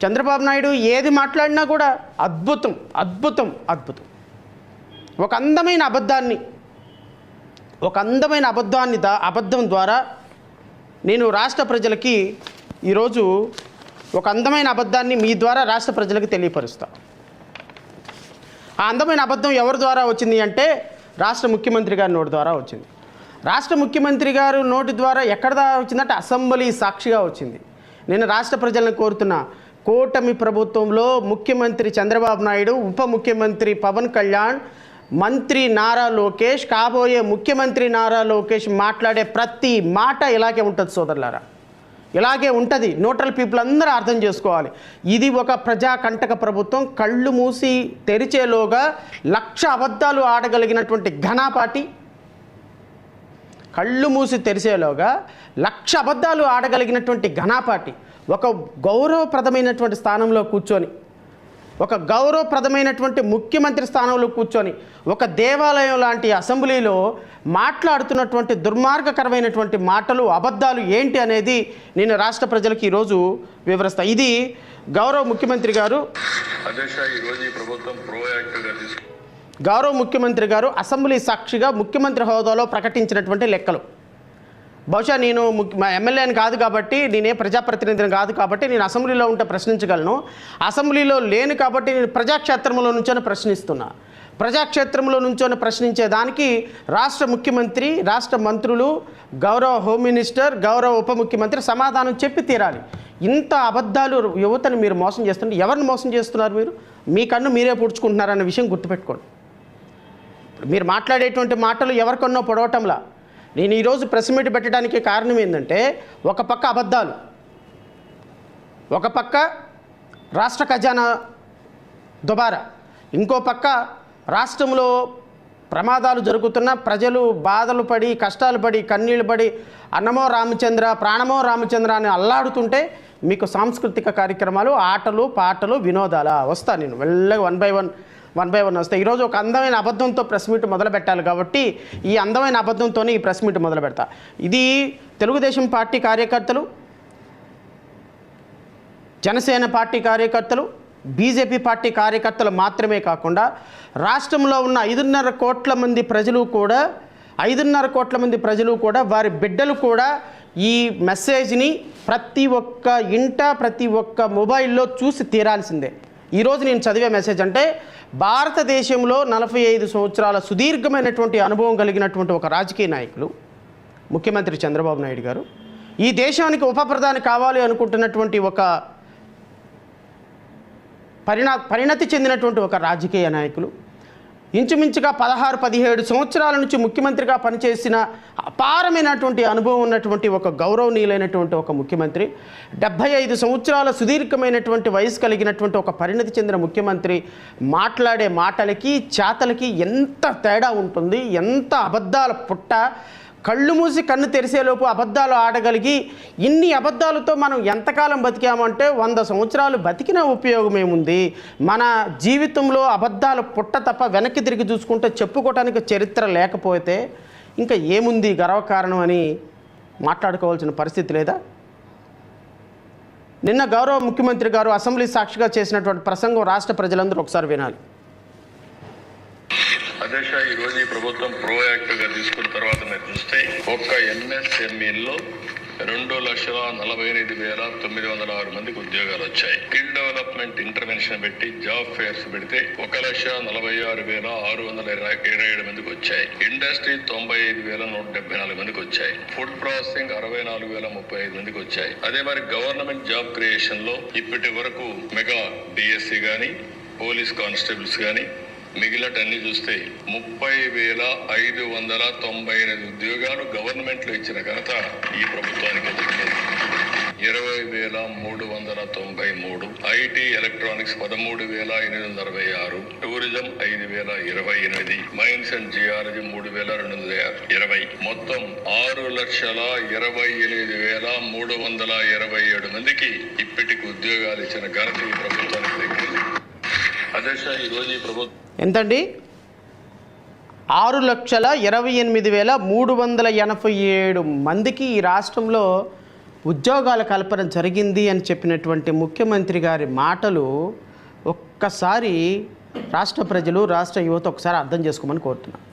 చంద్రబాబు నాయుడు ఏది మాట్లాడినా కూడా అద్భుతం అద్భుతం అద్భుతం. ఒక అందమైన అబద్ధం ద్వారా నేను రాష్ట్ర ప్రజలకి ఈరోజు ఒక అందమైన అబద్ధాన్ని మీ ద్వారా రాష్ట్ర ప్రజలకు తెలియపరుస్తా. ఆ అందమైన అబద్ధం ఎవరి ద్వారా వచ్చింది అంటే రాష్ట్ర ముఖ్యమంత్రి గారి నోటి ద్వారా వచ్చింది. రాష్ట్ర ముఖ్యమంత్రి గారు నోటి ద్వారా ఎక్కడ ద్వారా వచ్చిందంటే అసెంబ్లీ సాక్షిగా వచ్చింది. నేను రాష్ట్ర ప్రజలను కోరుతున్నా, కూటమి ప్రభుత్వంలో ముఖ్యమంత్రి చంద్రబాబు నాయుడు, ఉప ముఖ్యమంత్రి పవన్ కళ్యాణ్, మంత్రి నారా లోకేష్, కాబోయే ముఖ్యమంత్రి నారా లోకేష్ మాట్లాడే ప్రతి మాట ఇలాగే ఉంటుంది సోదరులారా, ఇలాగే ఉంటుంది. న్యూట్రల్ పీపుల్ అందరూ అర్థం చేసుకోవాలి. ఇది ఒక ప్రజాకంటక ప్రభుత్వం. కళ్ళు మూసి తెరిచేలోగా 1,00,000 అబద్ధాలు ఆడగలిగినటువంటి ఘనాపాటి, కళ్ళు మూసి తెరిచేలోగా 1,00,000 అబద్ధాలు ఆడగలిగినటువంటి ఘనాపాటి ఒక గౌరవప్రదమైనటువంటి స్థానంలో కూర్చొని, ఒక గౌరవప్రదమైనటువంటి ముఖ్యమంత్రి స్థానంలో కూర్చొని ఒక దేవాలయం లాంటి అసెంబ్లీలో మాట్లాడుతున్నటువంటి దుర్మార్గకరమైనటువంటి మాటలు, అబద్ధాలు ఏంటి అనేది నేను రాష్ట్ర ప్రజలకు ఈరోజు వివరిస్తా. ఇది గౌరవ ముఖ్యమంత్రి గారు అసెంబ్లీ సాక్షిగా ముఖ్యమంత్రి హోదాలో ప్రకటించినటువంటి లెక్కలు. బహుశా నేను ఎమ్మెల్యేని కాదు కాబట్టి, నేనే ప్రజాప్రతినిధిని కాదు కాబట్టి నేను అసెంబ్లీలో ఉంటే ప్రశ్నించగలను. అసెంబ్లీలో లేను కాబట్టి నేను ప్రజాక్షేత్రంలో నుంచొని ప్రశ్నిస్తున్నా. ప్రజాక్షేత్రంలో నుంచొని ప్రశ్నించేదానికి రాష్ట్ర ముఖ్యమంత్రి, రాష్ట్ర మంత్రులు, గౌరవ హోమ్ మినిస్టర్, గౌరవ ఉప ముఖ్యమంత్రి సమాధానం చెప్పి తీరాలి. ఇంత అబద్ధాలు యువతను మీరు మోసం చేస్తుంటే ఎవరిని మోసం చేస్తున్నారు? మీరు మీ కన్ను మీరే పూడ్చుకుంటున్నారన్న విషయం గుర్తుపెట్టుకోండి. మీరు మాట్లాడేటువంటి మాటలు ఎవరికన్నో పొడవటంలా. నేను ఈరోజు ప్రెస్ మీట్ పెట్టడానికి కారణం ఏంటంటే, ఒక పక్క అబద్ధాలు, ఒక పక్క రాష్ట్ర ఖజానా దుబారా, ఇంకో పక్క రాష్ట్రంలో ప్రమాదాలు జరుగుతున్న, ప్రజలు బాధలు పడి, కష్టాలు పడి, కన్నీళ్ళు పడి, అన్నమో రామచంద్ర ప్రాణమో రామచంద్ర అని అల్లాడుతుంటే మీకు సాంస్కృతిక కార్యక్రమాలు, ఆటలు, పాటలు, వినోదాల వస్తా. నేను వెళ్ళగా వన్ బై వన్ వస్తాయి. ఈరోజు ఒక అందమైన అబద్ధంతో ప్రెస్ మీట్ మొదలు పెట్టాలి కాబట్టి ఈ అందమైన అబద్ధంతోనే ఈ ప్రెస్ మీట్ మొదలు పెడతా. ఇది తెలుగుదేశం పార్టీ కార్యకర్తలు, జనసేన పార్టీ కార్యకర్తలు, బీజేపీ పార్టీ కార్యకర్తలు మాత్రమే కాకుండా రాష్ట్రంలో ఉన్న 5.5 కోట్ల మంది ప్రజలు కూడా వారి బిడ్డలు కూడా ఈ మెసేజ్ని ప్రతి ఒక్క ఇంట, ప్రతి ఒక్క మొబైల్లో చూసి తీరాల్సిందే. ఈరోజు నేను చదివే మెసేజ్ అంటే, భారతదేశంలో 45 సంవత్సరాల సుదీర్ఘమైనటువంటి అనుభవం కలిగినటువంటి ఒక రాజకీయ నాయకులు ముఖ్యమంత్రి చంద్రబాబు నాయుడు గారు, ఈ దేశానికి ఉప ప్రధాని కావాలి అనుకుంటున్నటువంటి ఒక పరిణతి చెందినటువంటి ఒక రాజకీయ నాయకులు, ఇంచుమించుగా 16-17 సంవత్సరాల నుంచి ముఖ్యమంత్రిగా పనిచేసిన అపారమైనటువంటి అనుభవం ఉన్నటువంటి ఒక గౌరవనీయులైనటువంటి ఒక ముఖ్యమంత్రి, 75 సంవత్సరాల సుదీర్ఘమైనటువంటి వయసు కలిగినటువంటి ఒక పరిణతి చెందిన ముఖ్యమంత్రి మాట్లాడే మాటలకి, చేతలకి ఎంత తేడా ఉంటుంది, ఎంత అబద్ధాల పుట్ట. కళ్ళు మూసి కన్ను తెరిసేలోపు అబద్ధాలు ఆడగలిగి, ఇన్ని అబద్ధాలతో మనం ఎంతకాలం బతికామంటే 100 సంవత్సరాలు బతికిన ఉపయోగం ఏముంది? మన జీవితంలో అబద్ధాలు పుట్ట తప్ప వెనక్కి తిరిగి చూసుకుంటే చెప్పుకోవటానికి చరిత్ర లేకపోతే ఇంకా ఏముంది గర్వకారణం అని మాట్లాడుకోవాల్సిన పరిస్థితి లేదా? నిన్న గౌరవ ముఖ్యమంత్రి గారు అసెంబ్లీ సాక్షిగా చేసినటువంటి ప్రసంగం రాష్ట్ర ప్రజలందరూ ఒకసారి వినాలి. అధ్యక్ష, ఈరోజు ఈ ప్రభుత్వం ప్రోయాక్టివ్గా తీసుకున్న తర్వాత మీరు చూస్తే ఒక్క ఎంఎస్ఎంఈలో 2,48,906 మందికి ఉద్యోగాలు వచ్చాయి. స్కిల్ డెవలప్మెంట్ ఇంటర్వెన్షన్ పెట్టి జాబ్ ఫేర్స్ పెడితే 1,46,627 మందికి వచ్చాయి. ఇండస్ట్రీ 95,174 మందికి వచ్చాయి. ఫుడ్ ప్రాసెసింగ్ 64,035 మందికి వచ్చాయి. అదే మరి గవర్నమెంట్ జాబ్ క్రియేషన్ లో ఇప్పటి వరకు మెగా డిఎస్సి గాని, పోలీస్ కానిస్టేబుల్స్ గాని, మిగిలినటన్ని చూస్తే 30,598 ఉద్యోగాలు గవర్నమెంట్ లో ఇచ్చిన ఘనత ఈ ప్రభుత్వానికి దక్కింది. 20,393, IT electronics 13,866, tourism 5,028, mines and geology 3,220, మొత్తం 6,28,327 మందికి ఇప్పటికి ఉద్యోగాలు ఇచ్చిన ఘనత ఈ ప్రభుత్వానికి దక్కింది. అధ్యక్ష, ఈరోజు ఈ ప్రభుత్వం ఎంతండి? 6,28,387 మందికి ఈ రాష్ట్రంలో ఉద్యోగాల కల్పన జరిగింది అని చెప్పినటువంటి ముఖ్యమంత్రి గారి మాటలు ఒక్కసారి రాష్ట్ర ప్రజలు రాష్ట్ర యువత ఒకసారి అర్థం చేసుకోమని కోరుతున్నాను.